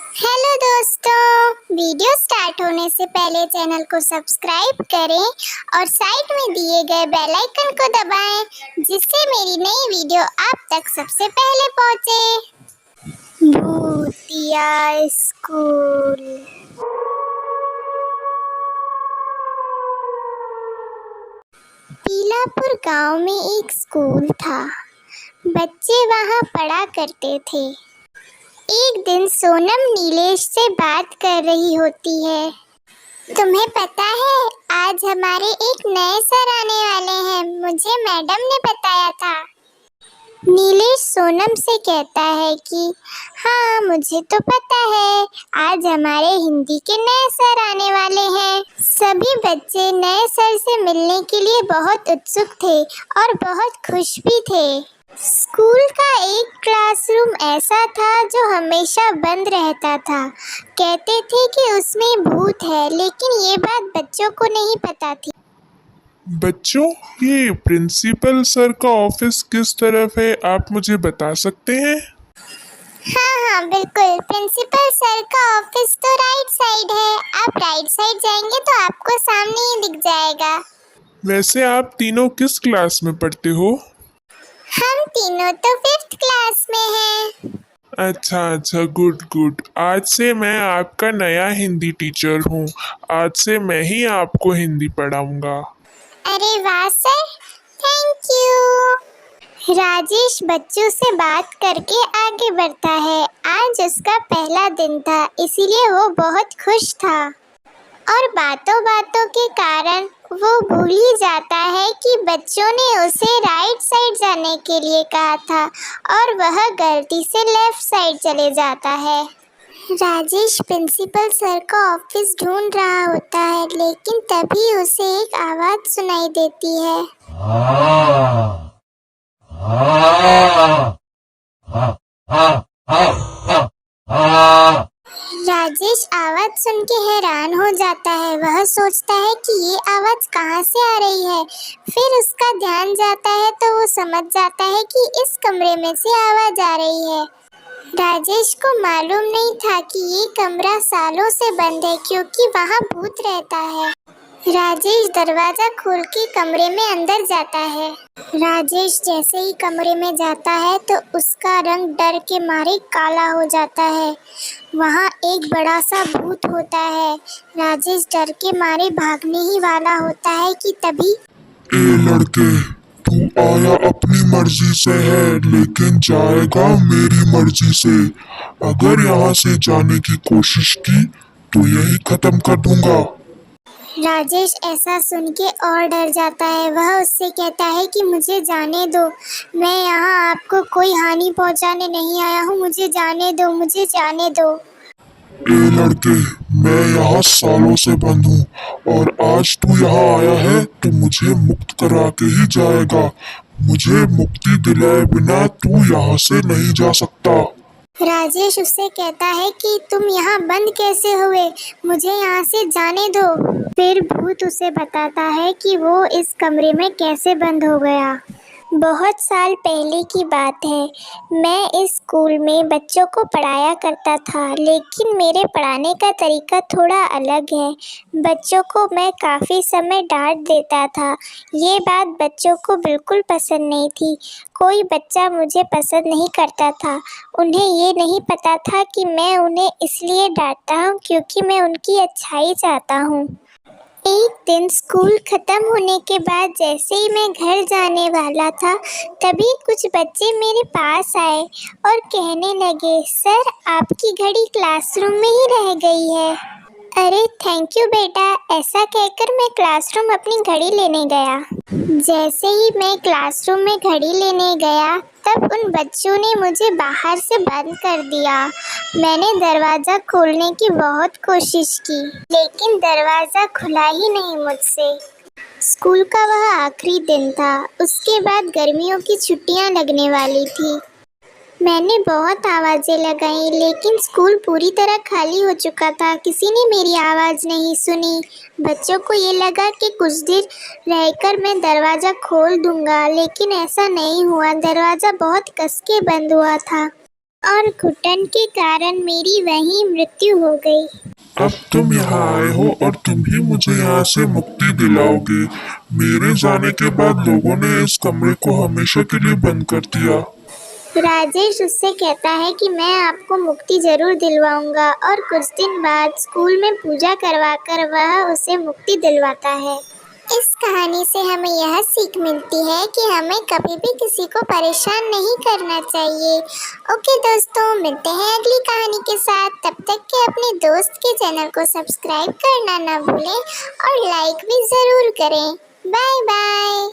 Hello दोस्तों, video start होने से पहले चैनल को सब्सक्राइब करें और साइड में दिए गए बेल आइकन को दबाएं जिससे मेरी नई वीडियो आप तक सबसे पहले पहुंचे। भूतिया स्कूल। पीलापुर गांव में एक स्कूल था। बच्चे वहां पढ़ा करते थे। एक दिन सोनम नीलेश से बात कर रही होती है। तुम्हें पता है, आज हमारे एक नए सर आने वाले हैं, मुझे मैडम ने बताया था। नीलेश सोनम से कहता है कि हाँ, मुझे तो पता है, आज हमारे हिंदी के नए सर आने वाले हैं। सभी बच्चे नए सर से मिलने के लिए बहुत उत्सुक थे और बहुत खुश भी थे। स्कूल का एक क्लासरूम ऐसा था जो हमेशा बंद रहता था। कहते थे कि उसमें भूत है, लेकिन ये बात बच्चों को नहीं पता थी। बच्चों, ये प्रिंसिपल सर का ऑफिस किस तरफ है, आप मुझे बता सकते हैं? हाँ, बिल्कुल। प्रिंसिपल सर का ऑफिस तो राइट साइड है। आप राइट साइड जाएंगे तो आपको सामने ही दिख जाएगा। वैसे आप तीनों किस क्लास में पढ़ते हो? हम तीनों तो 5th क्लास में हैं। अच्छा, गुड। आज से मैं आपका नया हिंदी टीचर हूँ। आज से मैं ही आपको हिंदी पढ़ाऊंगा। अरे वाह सर, थैंक यू। राजेश बच्चों से बात करके आगे बढ़ता है। आज उसका पहला दिन था, इसीलिए वो बहुत खुश था और बातों बातों के कारण वो भूल ही जाता है कि बच्चों ने उसे राइट साइड जाने के लिए कहा था और वह गलती से लेफ्ट साइड चले जाता है। राजेश प्रिंसिपल सर का ऑफिस ढूंढ रहा होता है, लेकिन तभी उसे एक आवाज सुनाई देती है। राजेश आवाज सुन के हैरान हो जाता है। वह सोचता है कि ये आवाज कहाँ से आ रही है। फिर उसका ध्यान जाता है तो वो समझ जाता है कि इस कमरे में से आवाज आ रही है। राजेश को मालूम नहीं था कि ये कमरा सालों से बंद है, क्योंकि वहाँ भूत रहता है। राजेश दरवाजा खोल के कमरे में अंदर जाता है। राजेश जैसे ही कमरे में जाता है तो उसका रंग डर के मारे काला हो जाता है। वहाँ एक बड़ा सा भूत होता है। राजेश डर के मारे भागने ही वाला होता है कि तभी ए लड़के, तू आया अपनी मर्जी से है, लेकिन जाएगा मेरी मर्जी से। अगर यहाँ से जाने की कोशिश की तो यही खत्म कर दूंगा। राजेश ऐसा सुन के और डर जाता है। वह उससे कहता है कि मुझे जाने दो, मैं यहाँ आपको कोई हानि पहुँचाने नहीं आया हूँ, मुझे जाने दो। ए लड़के, मैं यहाँ सालों से बंद हूँ और आज तू यहाँ आया है तो मुझे मुक्त करा के ही जाएगा। मुझे मुक्ति दिलाए बिना तू यहाँ से नहीं जा सकता। राजेश उससे कहता है कि तुम यहाँ बंद कैसे हुए, मुझे यहाँ से जाने दो। फिर भूत उसे बताता है कि वो इस कमरे में कैसे बंद हो गया। बहुत साल पहले की बात है। मैं इस स्कूल में बच्चों को पढ़ाया करता था, लेकिन मेरे पढ़ाने का तरीका थोड़ा अलग है। बच्चों को मैं काफ़ी समय डांट देता था। ये बात बच्चों को बिल्कुल पसंद नहीं थी। कोई बच्चा मुझे पसंद नहीं करता था। उन्हें ये नहीं पता था कि मैं उन्हें इसलिए डांटता हूँ क्योंकि मैं उनकी अच्छाई चाहता हूँ। एक दिन स्कूल खत्म होने के बाद जैसे ही मैं घर जाने वाला था, तभी कुछ बच्चे मेरे पास आए और कहने लगे, सर आपकी घड़ी क्लासरूम में ही रह गई है। अरे थैंक यू बेटा, ऐसा कहकर मैं क्लासरूम अपनी घड़ी लेने गया। जैसे ही मैं क्लासरूम में घड़ी लेने गया, तब उन बच्चों ने मुझे बाहर से बंद कर दिया। मैंने दरवाज़ा खोलने की बहुत कोशिश की, लेकिन दरवाज़ा खुला ही नहीं मुझसे। स्कूल का वह आखिरी दिन था। उसके बाद गर्मियों की छुट्टियां लगने वाली थी। मैंने बहुत आवाज़ें लगाईं, लेकिन स्कूल पूरी तरह खाली हो चुका था। किसी ने मेरी आवाज़ नहीं सुनी। बच्चों को ये लगा कि कुछ देर रहकर मैं दरवाज़ा खोल दूंगा, लेकिन ऐसा नहीं हुआ। दरवाज़ा बहुत कस के बंद हुआ था। और घुटन के कारण मेरी वहीं मृत्यु हो गई। अब तुम यहाँ आए हो और तुम ही मुझे यहाँ से मुक्ति दिलाओगे। मेरे जाने के बाद लोगों ने इस कमरे को हमेशा के लिए बंद कर दिया। राजेश उससे कहता है कि मैं आपको मुक्ति जरूर दिलवाऊंगा और कुछ दिन बाद स्कूल में पूजा करवाकर वह उसे मुक्ति दिलवाता है। इस कहानी से हमें यह सीख मिलती है कि हमें कभी भी किसी को परेशान नहीं करना चाहिए। ओके दोस्तों, मिलते हैं अगली कहानी के साथ। तब तक के अपने दोस्त के चैनल को सब्सक्राइब करना ना भूलें और लाइक भी ज़रूर करें। Bye bye.